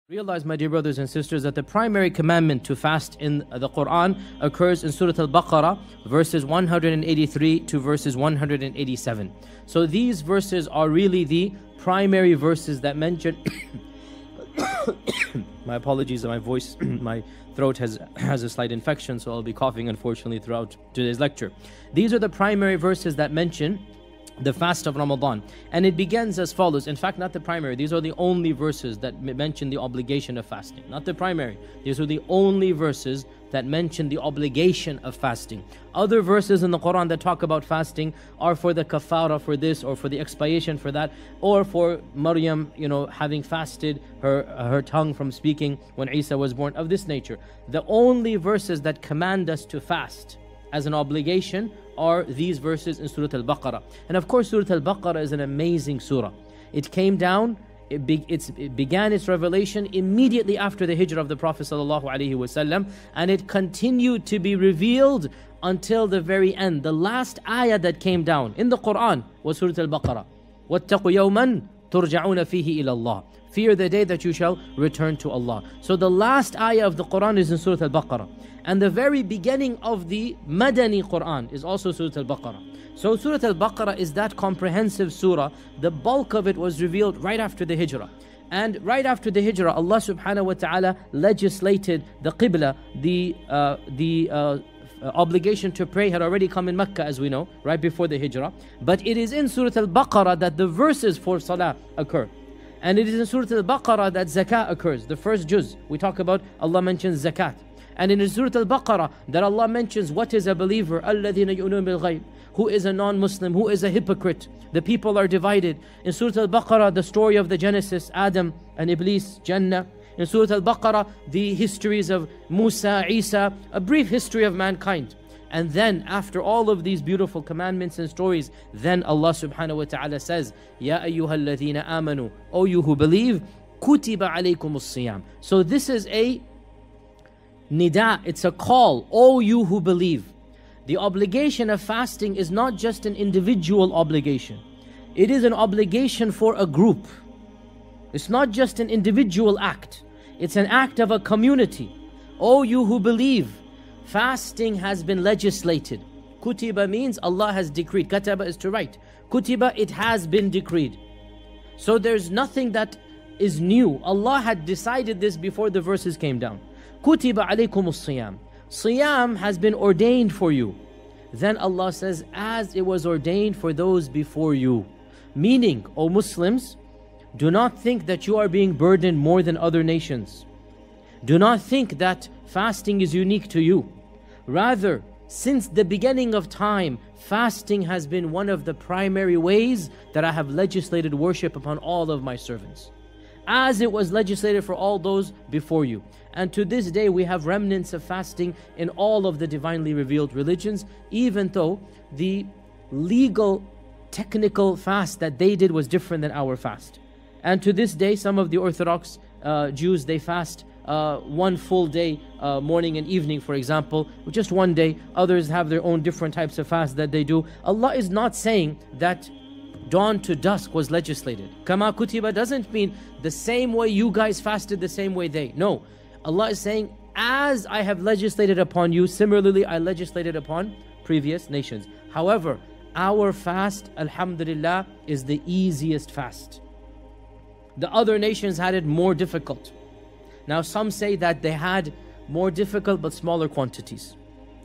Realize, my dear brothers and sisters, that the primary commandment to fast in the Quran occurs in Surah Al-Baqarah, verses 183 to verses 187. So these verses are really the primary verses that mention my apologies, my voice, my throat has a slight infection, so I'll be coughing unfortunately throughout today's lecture. These are the primary verses that mention the fast of Ramadan, and it begins as follows. In fact, not the primary, these are the only verses that mention the obligation of fasting. Not the primary, these are the only verses that mention the obligation of fasting. Other verses in the Quran that talk about fasting are for the kafara for this, or for the expiation for that, or for Maryam, having fasted her tongue from speaking when Isa was born, of this nature. The only verses that command us to fast as an obligation are these verses in Surah Al-Baqarah. And of course, Surah Al-Baqarah is an amazing surah. It came down, it began its revelation immediately after the hijrah of the Prophet ﷺ, and it continued to be revealed until the very end. The last ayah that came down in the Quran was Surah Al-Baqarah. وَاتَّقُوا يَوْمًا تُرْجَعُونَ فِيهِ إِلَى اللَّهِ. Fear the day that you shall return to Allah. So the last ayah of the Quran is in Surah Al-Baqarah. And the very beginning of the Madani Quran is also Surah Al-Baqarah. So Surah Al-Baqarah is that comprehensive surah. The bulk of it was revealed right after the hijrah. And right after the hijrah, Allah subhanahu wa ta'ala legislated the qibla, the obligation to pray had already come in Mecca, as we know, right before the hijrah. But it is in Surah Al-Baqarah that the verses for salah occur. And it is in Surah Al-Baqarah that zakah occurs, the first juz. We talk about, Allah mentions zakat. And in Surah Al-Baqarah that Allah mentions what is a believer, الَّذِينَ يُؤْمِنُونَ بِالْغَيْبِ, who is a non-Muslim, who is a hypocrite. The people are divided. In Surah Al-Baqarah, the story of the Genesis, Adam and Iblis, Jannah. In Surah Al-Baqarah, the histories of Musa, Isa, a brief history of mankind. And then after all of these beautiful commandments and stories, then Allah subhanahu wa ta'ala says, Ya ayyuhal ladhina amanu, O you who believe, kutiba alaykumus siyam. So this is a nida, it's a call, O you who believe. The obligation of fasting is not just an individual obligation. It is an obligation for a group. It's not just an individual act. It's an act of a community. O you who believe, fasting has been legislated. Kutiba means Allah has decreed. Kataba is to write. Kutiba, it has been decreed. So there's nothing that is new. Allah had decided this before the verses came down. Kutiba alaykumus siyam. Siyam has been ordained for you. Then Allah says, as it was ordained for those before you. Meaning, O Muslims, do not think that you are being burdened more than other nations. Do not think that fasting is unique to you. Rather, since the beginning of time, fasting has been one of the primary ways that I have legislated worship upon all of my servants, as it was legislated for all those before you. And to this day we have remnants of fasting in all of the divinely revealed religions, even though the legal, technical fast that they did was different than our fast. And to this day, some of the Orthodox Jews, they fast one full day, morning and evening, for example, just one day. Others have their own different types of fast that they do. Allah is not saying that dawn to dusk was legislated. Kama kutiba doesn't mean the same way you guys fasted, the same way they. No, Allah is saying, as I have legislated upon you, similarly I legislated upon previous nations. However, our fast, alhamdulillah, is the easiest fast. The other nations had it more difficult. Now some say that they had more difficult but smaller quantities.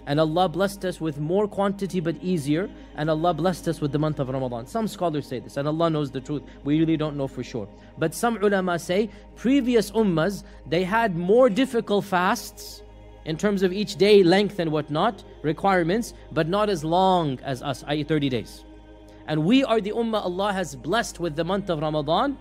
And Allah blessed us with more quantity but easier. And Allah blessed us with the month of Ramadan. Some scholars say this, and Allah knows the truth. We really don't know for sure. But some ulama say, previous ummahs, they had more difficult fasts in terms of each day length and whatnot, requirements, but not as long as us, i.e. 30 days. And we are the ummah Allah has blessed with the month of Ramadan,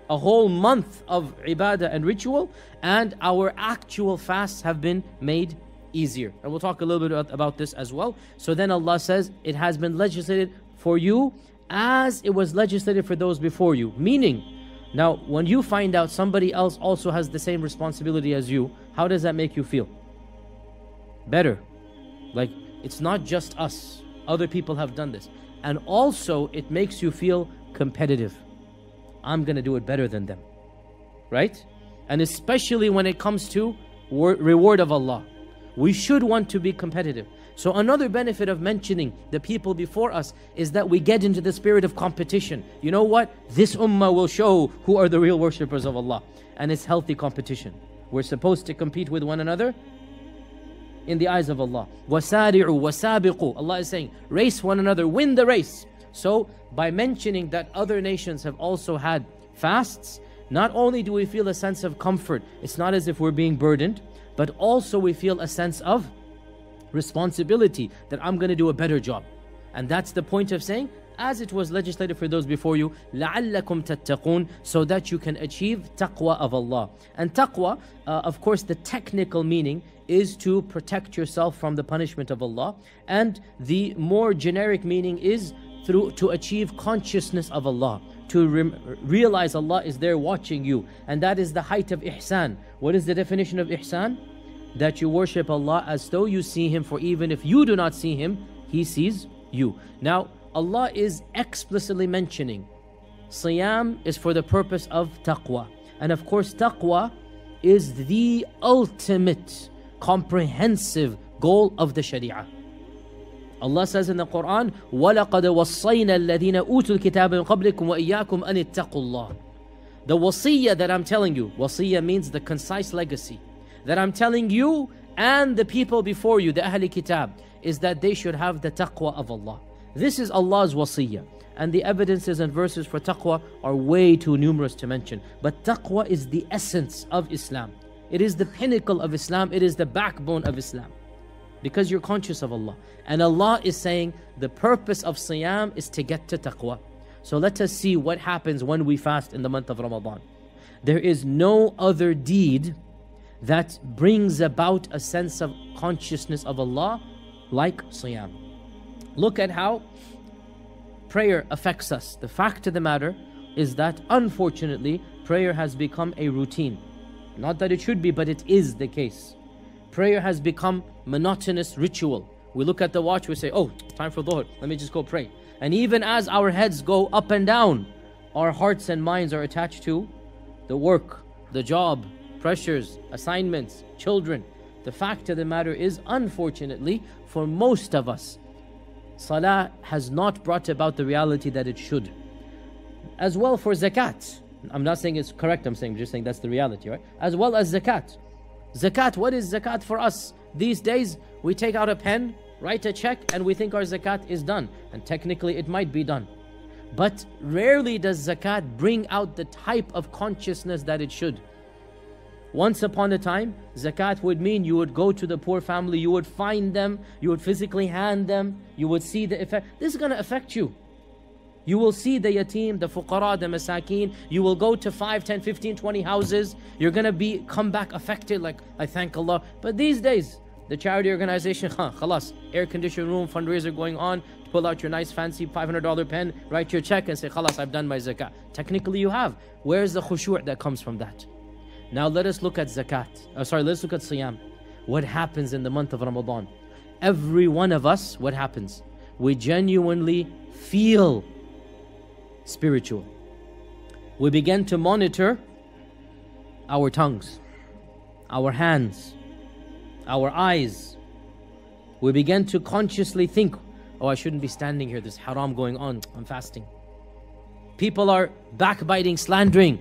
a whole month of ibadah and ritual, and our actual fasts have been made easier. And we'll talk a little bit about this as well. So then Allah says, it has been legislated for you as it was legislated for those before you. Meaning, now when you find out somebody else also has the same responsibility as you, how does that make you feel? Better. Like, it's not just us. Other people have done this. And also, it makes you feel competitive. I'm going to do it better than them. Right? And especially when it comes to reward of Allah. We should want to be competitive. So another benefit of mentioning the people before us is that we get into the spirit of competition. You know what? This ummah will show who are the real worshippers of Allah. And it's healthy competition. We're supposed to compete with one another in the eyes of Allah. وَسَارِعُوا وَسَابِقُوا. Allah is saying, race one another, win the race. So by mentioning that other nations have also had fasts, not only do we feel a sense of comfort, it's not as if we're being burdened, but also we feel a sense of responsibility that I'm going to do a better job. And that's the point of saying, as it was legislated for those before you, لَعَلَّكُمْ تَتَّقُونَ, so that you can achieve taqwa of Allah. And taqwa, of course, the technical meaning is to protect yourself from the punishment of Allah. And the more generic meaning is to achieve consciousness of Allah, to realize Allah is there watching you. And that is the height of ihsan. What is the definition of ihsan? That you worship Allah as though you see Him, for even if you do not see Him, He sees you. Now, Allah is explicitly mentioning Siyam is for the purpose of taqwa. And of course, taqwa is the ultimate, comprehensive goal of the Sharia. Allah says in the Quran, وَلَقَدْ وَصَّيْنَا الَّذِينَ أُوتُوا الْكِتَابَ مِنْ قَبْلِكُمْ وَإِيَّاكُمْ أَنِ اتَّقُوا اللَّهِ. The wasiyah that I'm telling you, wasiyah means the concise legacy, that I'm telling you and the people before you, the Ahli Kitab, is that they should have the taqwa of Allah. This is Allah's wasiyah. And the evidences and verses for taqwa are way too numerous to mention. But taqwa is the essence of Islam. It is the pinnacle of Islam. It is the backbone of Islam. Because you're conscious of Allah. And Allah is saying the purpose of Siyam is to get to taqwa. So let us see what happens when we fast in the month of Ramadan. There is no other deed that brings about a sense of consciousness of Allah like Siyam. Look at how prayer affects us. The fact of the matter is that unfortunately prayer has become a routine. Not that it should be, but it is the case. Prayer has become monotonous ritual. We look at the watch, we say, oh, time for Dhuhr, let me just go pray. And even as our heads go up and down, our hearts and minds are attached to the work, the job, pressures, assignments, children. The fact of the matter is, unfortunately, for most of us, Salah has not brought about the reality that it should. As well for zakat. I'm not saying it's correct, I'm just saying that's the reality, right? As well as zakat. Zakat, what is zakat for us? These days, we take out a pen, write a check, and we think our zakat is done. And technically, it might be done. But rarely does zakat bring out the type of consciousness that it should. Once upon a time, zakat would mean you would go to the poor family, you would find them, you would physically hand them, you would see the effect. This is going to affect you. You will see the yatim, the fuqara, the masakeen. You will go to 5, 10, 15, 20 houses. You're going to come back affected, like, I thank Allah. But these days, the charity organization, khalas, air-conditioned room, fundraiser going on, pull out your nice fancy $500 pen, write your check and say, khalas, I've done my zakat. Technically you have. Where's the khushu' that comes from that? Now let us look at zakat. Let's look at siyam. What happens in the month of Ramadan? Every one of us, what happens? We genuinely feel spiritual. We begin to monitor our tongues, our hands, our eyes. We begin to consciously think, oh, I shouldn't be standing here, there's haram going on, I'm fasting. People are backbiting, slandering.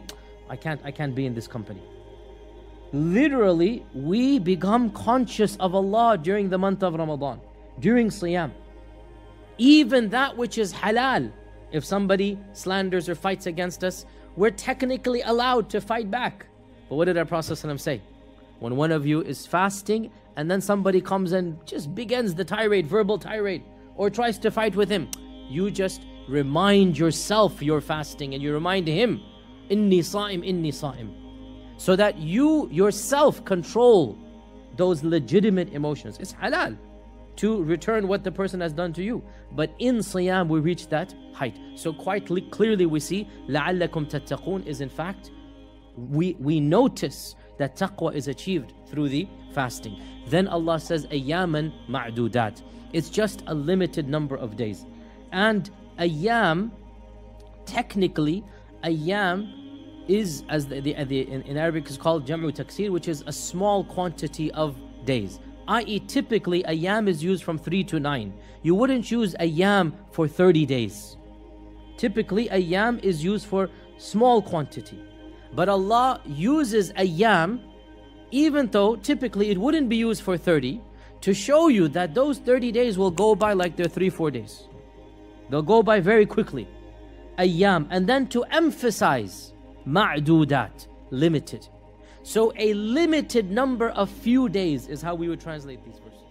I can't be in this company. Literally, we become conscious of Allah during the month of Ramadan, during Siyam. Even that which is halal, if somebody slanders or fights against us, we're technically allowed to fight back. But what did our Prophet ﷺ say? When one of you is fasting and then somebody comes and just begins the tirade, verbal tirade, or tries to fight with him, you just remind yourself you're fasting and you remind him, Inni sa'im, inni sa'im. So that you yourself control those legitimate emotions. It's halal to return what the person has done to you. But in Siyam, we reach that height. So quite clearly we see, لَعَلَّكُمْ تَتَّقُونَ is in fact, we notice that taqwa is achieved through the fasting. Then Allah says, أَيَّامًا مَعْدُودَاتٍ. It's just a limited number of days. And ayyam, technically, ayyam is, as in Arabic is called jam'u taksir, which is a small quantity of days. I.e., typically ayyam is used from 3 to 9. You wouldn't use ayyam for 30 days. Typically ayyam is used for small quantity. But Allah uses ayyam, even though typically it wouldn't be used for 30, to show you that those 30 days will go by like they're 3-4 days. They'll go by very quickly. Ayyam. And then to emphasize ma'dudat, limited. So a limited number of few days is how we would translate these verses.